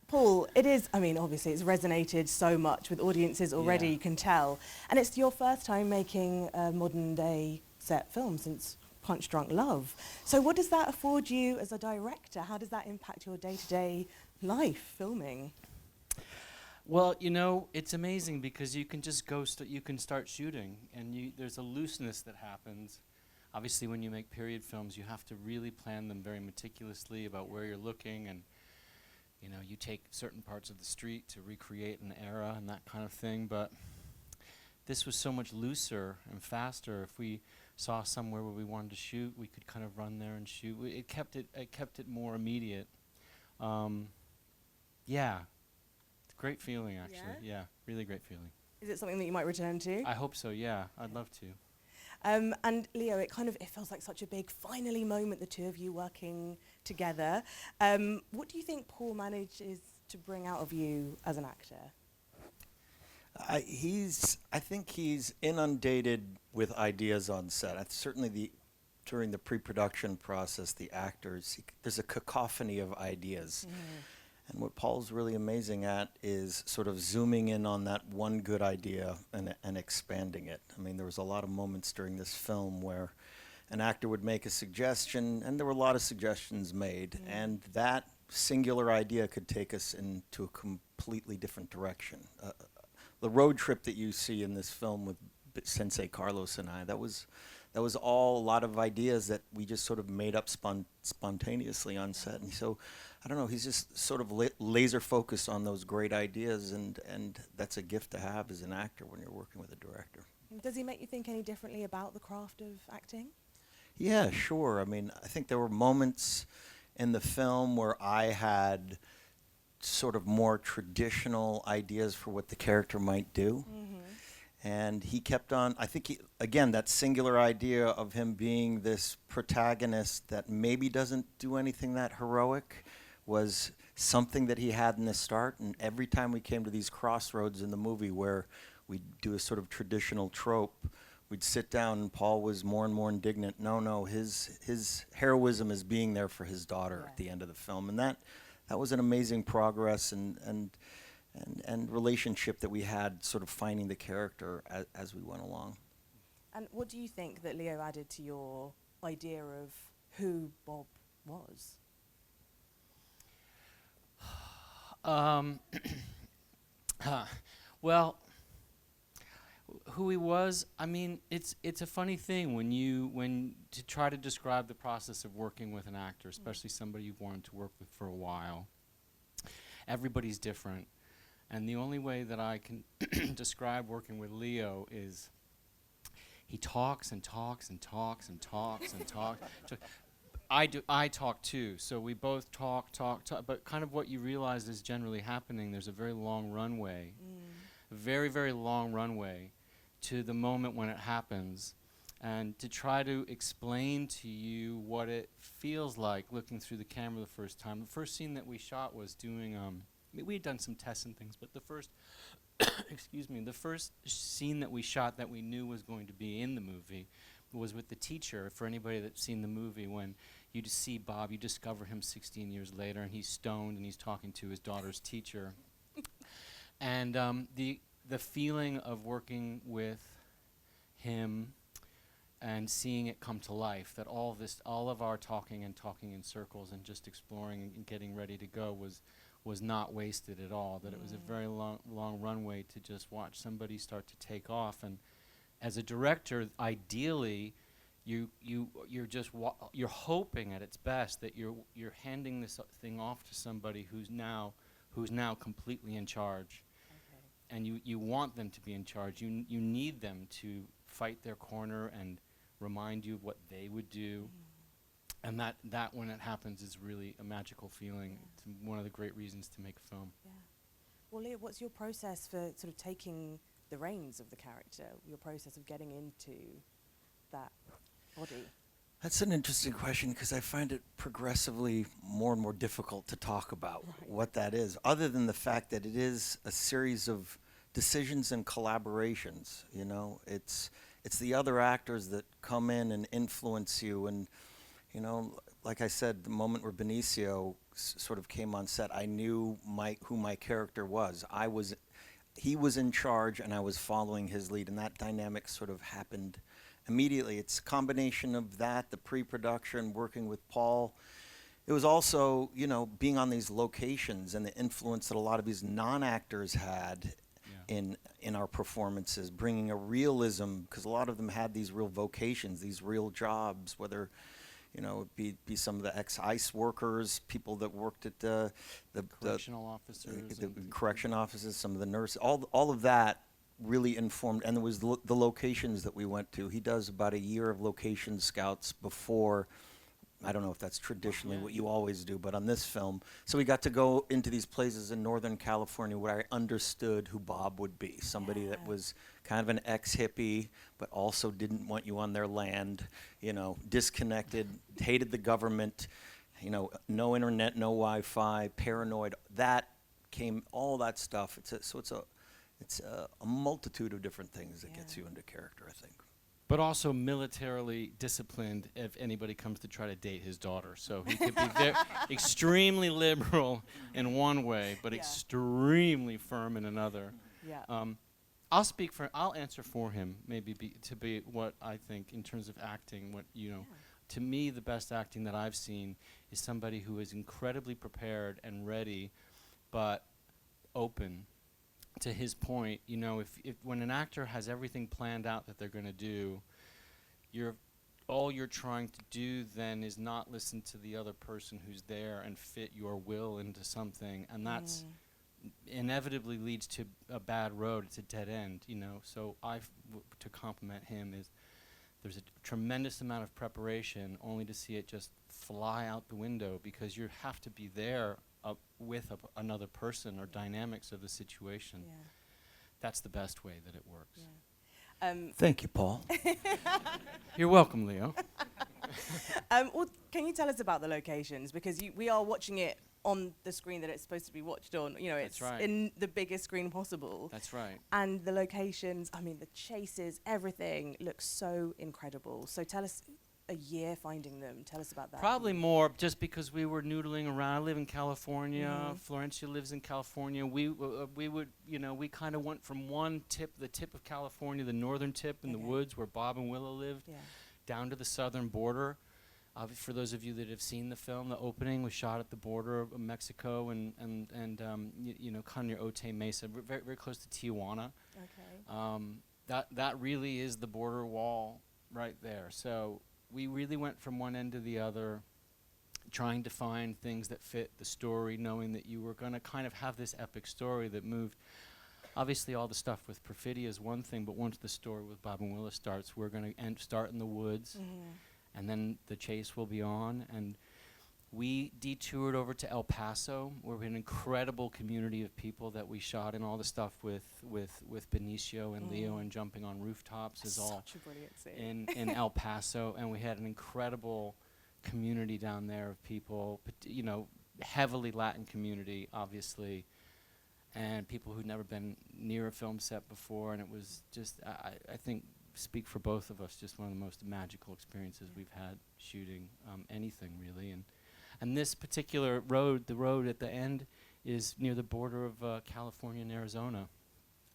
Paul, it is, I mean, obviously it's resonated so much with audiences already, Yeah. you can tell. And it's your first time making a modern day set film since Punch Drunk Love. So what does that afford you as a director? How does that impact your day-to-day life filming? Well, you know, it's amazing because you can just go, you can start shooting, and there's a looseness that happens. Obviously, when you make period films, you have to really plan them very meticulously about where you're looking, and you know, you take certain parts of the street to recreate an era and that kind of thing. But this was so much looser and faster. If we saw somewhere where we wanted to shoot, we could kind of run there and shoot. It kept it more immediate. Yeah, it's a great feeling actually. Yeah, really great feeling. Is it something that you might return to? I hope so. Yeah, I'd love to. And Leo, it feels like such a big finally moment, the two of you working together. What do you think Paul manages to bring out of you as an actor? I think he's inundated with ideas on set. Certainly during the pre-production process, the actors, there's a cacophony of ideas. And what Paul's really amazing at is sort of zooming in on that one good idea and expanding it. I mean, there was a lot of moments during this film where an actor would make a suggestion, and there were a lot of suggestions made, and that singular idea could take us into a completely different direction. The road trip that you see in this film with Sensei Carlos and I, that was all a lot of ideas that we just sort of made up spontaneously on set. And so, I don't know, he's just sort of laser focused on those great ideas, and that's a gift to have as an actor when you're working with a director. Does he make you think any differently about the craft of acting? Yeah, sure. I mean, I think there were moments in the film where I had sort of more traditional ideas for what the character might do. And he kept on, I think, again, that singular idea of him being this protagonist that maybe doesn't do anything that heroic was something that he had in the start. And every time we came to these crossroads in the movie where we'd do a sort of traditional trope, we'd sit down and Paul was more and more indignant. No, his heroism is being there for his daughter at the end of the film. And that was an amazing progress and relationship that we had, sort of finding the character as we went along. And what do you think that Leo added to your idea of who Bob was? Well, who he was, I mean, it's a funny thing when to try to describe the process of working with an actor, especially somebody you've wanted to work with for a while. Everybody's different. And the only way that I can describe working with Leo is he talks and talks and talks and talks and talks. I talk too, so we both talk, but kind of what you realize is generally happening, there's a very long runway, a very, very long runway to the moment when it happens. And to try to explain to you what it feels like looking through the camera the first time. The first scene that we shot was doing, we had done some tests and things, but the first, excuse me, the first scene that we shot that we knew was going to be in the movie was with the teacher. For anybody that's seen the movie, when you just see Bob, you discover him 16 years later, and he's stoned and he's talking to his daughter's teacher. And the feeling of working with him and seeing it come to life, that all of our talking in circles and just exploring and getting ready to go was not wasted at all, that it was a very long runway to just watch somebody start to take off. And as a director, ideally, you're hoping at its best that you're handing this thing off to somebody who's now completely in charge. Okay. And you want them to be in charge. You need them to fight their corner and remind you of what they would do. And that when it happens is really a magical feeling. It's one of the great reasons to make a film. Yeah. Well, Leo, what's your process for sort of taking the reins of the character, your process of getting into that body? That's an interesting question, because I find it progressively more and more difficult to talk about what that is, other than the fact that it is a series of decisions and collaborations. You know, it's the other actors that come in and influence you, and you know, like I said, the moment where Benicio sort of came on set, I knew who my character was. He was in charge, and I was following his lead, and that dynamic sort of happened immediately. It's a combination of that, the pre-production, working with Paul. It was also, being on these locations and the influence that a lot of these non-actors had in our performances, bringing a realism, because a lot of them had these real vocations, these real jobs, whether it be some of the ex-ICE workers, people that worked at the Correctional officers. the correction offices, some of the nurses, all of that really informed. And there was the locations that we went to. He does about a year of location scouts before. I don't know if that's traditionally what you always do, but on this film, so we got to go into these places in Northern California where I understood who Bob would be, somebody that was kind of an ex-hippie, but also didn't want you on their land, disconnected, hated the government, no internet, no Wi-Fi, paranoid. All that stuff. It's a multitude of different things that gets you into character, I think. But also militarily disciplined if anybody comes to try to date his daughter. So he could be extremely liberal in one way, but extremely firm in another. Yeah. I'll answer for him, maybe to be what I think in terms of acting. To me, the best acting that I've seen is somebody who is incredibly prepared and ready, but open. To his point, if when an actor has everything planned out that they're going to do, all you're trying to do then is not listen to the other person who's there and fit your will into something, and that's inevitably leads to a bad road. It's a dead end, So to compliment him is there's a tremendous amount of preparation only to see it just fly out the window because you have to be there with another person or dynamics of the situation. Yeah. That's the best way that it works. Yeah. Thank you, Paul. You're welcome, Leo. Well, can you tell us about the locations? Because we are watching it on the screen that it's supposed to be watched on. It's right. in the biggest screen possible. That's right. And the locations, the chases, everything looks so incredible. So tell us, a year finding them. Tell us about that. Probably more, just because we were noodling around. I live in California. Florencia lives in California. We would, we kind of went from the tip of California, the northern tip in the woods where Bob and Willa lived, down to the southern border. For those of you that have seen the film, the opening was shot at the border of Mexico and kind of near Otay Mesa, very, very close to Tijuana. Okay. That really is the border wall right there. So we really went from one end to the other, trying to find things that fit the story, knowing that you were going to kind of have this epic story that moved. Obviously, all the stuff with Perfidia is one thing, but once the story with Bob and Willa starts, we're going to start in the woods, and then the chase will be on. And we detoured over to El Paso, where we had an incredible community of people that we shot in. All the stuff with Benicio and Leo and jumping on rooftops is all such a brilliant scene. in El Paso, and we had an incredible community down there of people, heavily Latin community, obviously, and people who'd never been near a film set before, and it was just, I think, speak for both of us, just one of the most magical experiences we've had shooting anything, really. And this particular road, the road at the end, is near the border of California and Arizona.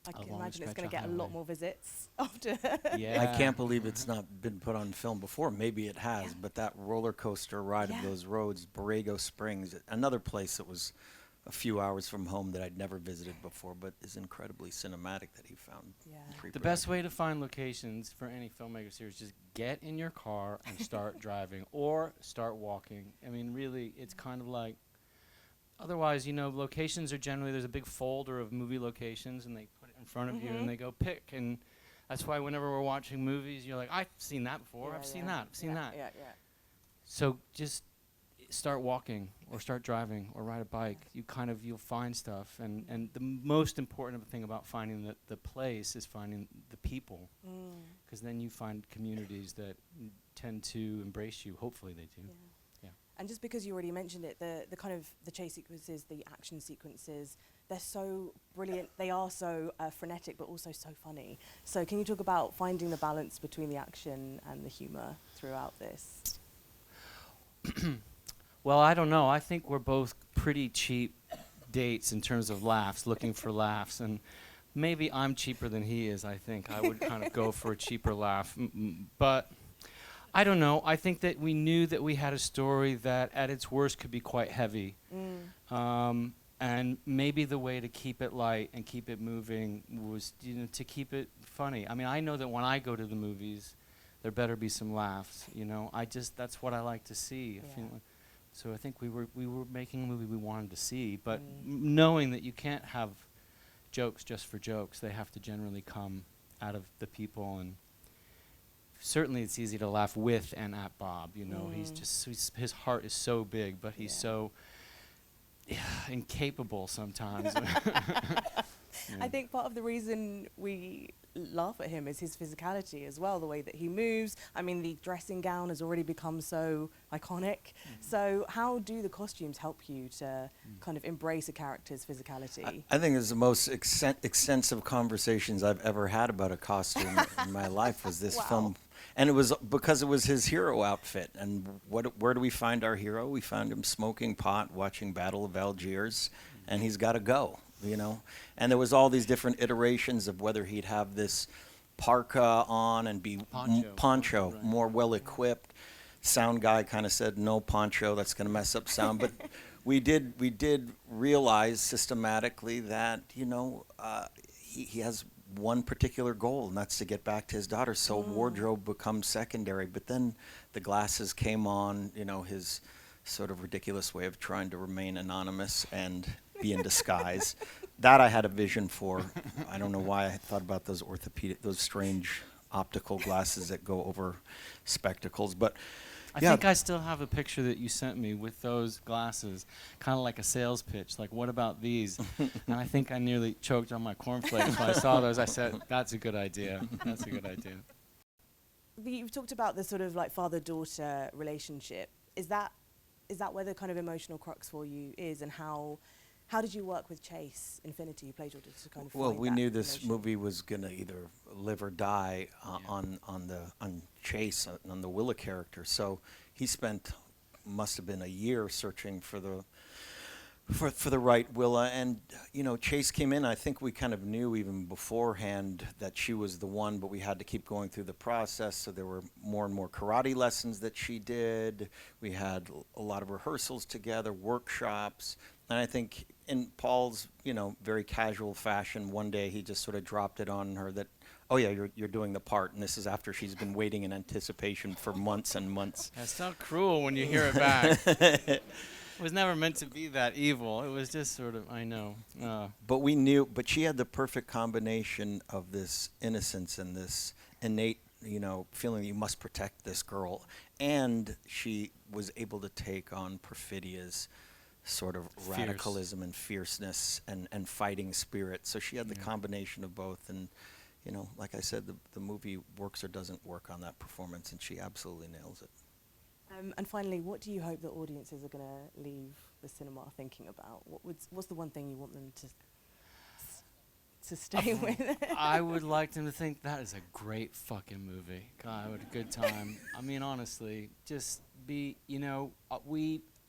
I can imagine it's going to get a lot more visits after. Yeah. I can't believe it's not been put on film before. Maybe it has, but that roller coaster ride of those roads, Borrego Springs, another place that was a few hours from home that I'd never visited before, but is incredibly cinematic that he found. Yeah. The best way to find locations for any filmmaker series is just get in your car and start driving or start walking. Really, it's kind of like, otherwise, locations are generally, there's a big folder of movie locations and they put it in front of you and they go pick. And that's why whenever we're watching movies, you're like, I've seen that before. I've seen that. Yeah. So just start walking or start driving or ride a bike. You'll find stuff. And the most important thing about finding the place is finding the people. Because then you find communities that tend to embrace you. Hopefully they do. Yeah. And just because you already mentioned it, the kind of the chase sequences, the action sequences, they're so brilliant. They are so frenetic, but also so funny. So can you talk about finding the balance between the action and the humor throughout this? Well, I don't know. I think we're both pretty cheap dates in terms of laughs, looking for laughs, and maybe I'm cheaper than he is. I think I would kind of go for a cheaper laugh, but I don't know. I think that we knew that we had a story that, at its worst, could be quite heavy, and maybe the way to keep it light and keep it moving was, to keep it funny. I mean, I know that when I go to the movies, there better be some laughs. That's what I like to see. Yeah. So I think we were making a movie we wanted to see, but knowing that you can't have jokes just for jokes, they have to generally come out of the people, and certainly it's easy to laugh with and at Bob. His heart is so big, but he's so incapable sometimes. I think part of the reason we laugh at him is his physicality as well, the way that he moves. I mean, the dressing gown has already become so iconic. So how do the costumes help you to kind of embrace a character's physicality? I think it's the most extensive conversations I've ever had about a costume in my life was this film. And it was because it was his hero outfit. And where do we find our hero? We found him smoking pot, watching Battle of Algiers, and he's got to go. And there was all these different iterations of whether he'd have this parka on and be poncho, right. more well equipped. Sound guy kind of said no poncho, that's going to mess up sound. But we did realize systematically that he has one particular goal, and that's to get back to his daughter. So wardrobe becomes secondary. But then the glasses came on. His sort of ridiculous way of trying to remain anonymous and be in disguise. That I had a vision for. I don't know why I thought about those strange optical glasses that go over spectacles. But I think I still have a picture that you sent me with those glasses, kind of like a sales pitch. Like, what about these? And I think I nearly choked on my cornflakes when I saw those. I said, that's a good idea. That's a good idea. You've talked about the sort of like father-daughter relationship. Is that where the kind of emotional crux for you is, and how did you work with Chase, Infiniti, who played your daughter, to kind of Well, find we that knew this emotion? movie was going to either live or die on Chase, on the Willa character. So he must have been a year searching for the right Willa. And, Chase came in. I think we kind of knew even beforehand that she was the one, but we had to keep going through the process. So there were more and more karate lessons that she did. We had a lot of rehearsals together, workshops. And I think in Paul's, very casual fashion, one day he just sort of dropped it on her that, oh yeah, you're doing the part. And this is after she's been waiting in anticipation for months and months. That's not cruel when you hear it back. It was never meant to be that evil. It was just sort of, I know. But we knew, but she had the perfect combination of this innocence and this innate, feeling that you must protect this girl. And she was able to take on Perfidio's sort of radicalism and fierceness and fighting spirit. So she had the combination of both. And, like I said, the movie works or doesn't work on that performance, and she absolutely nails it. And finally, what do you hope that audiences are going to leave the cinema thinking about? What's the one thing you want them to stay with? I would like them to think that is a great fucking movie. God, I had a good time. I mean, honestly, just be,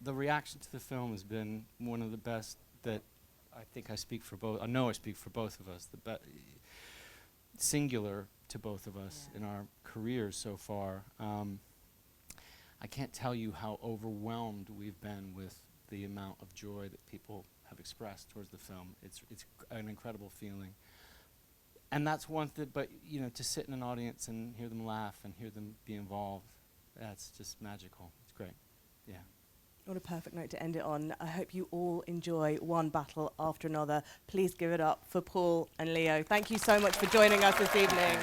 the reaction to the film has been one of the best that I think I speak for both. I know I speak for both of us. Singular to both of us in our careers so far. I can't tell you how overwhelmed we've been with the amount of joy that people have expressed towards the film. It's an incredible feeling. And that's one thing, but to sit in an audience and hear them laugh and hear them be involved, that's just magical. It's great. Yeah. What a perfect note to end it on. I hope you all enjoy one battle after another. Please give it up for Paul and Leo. Thank you so much for joining us this evening.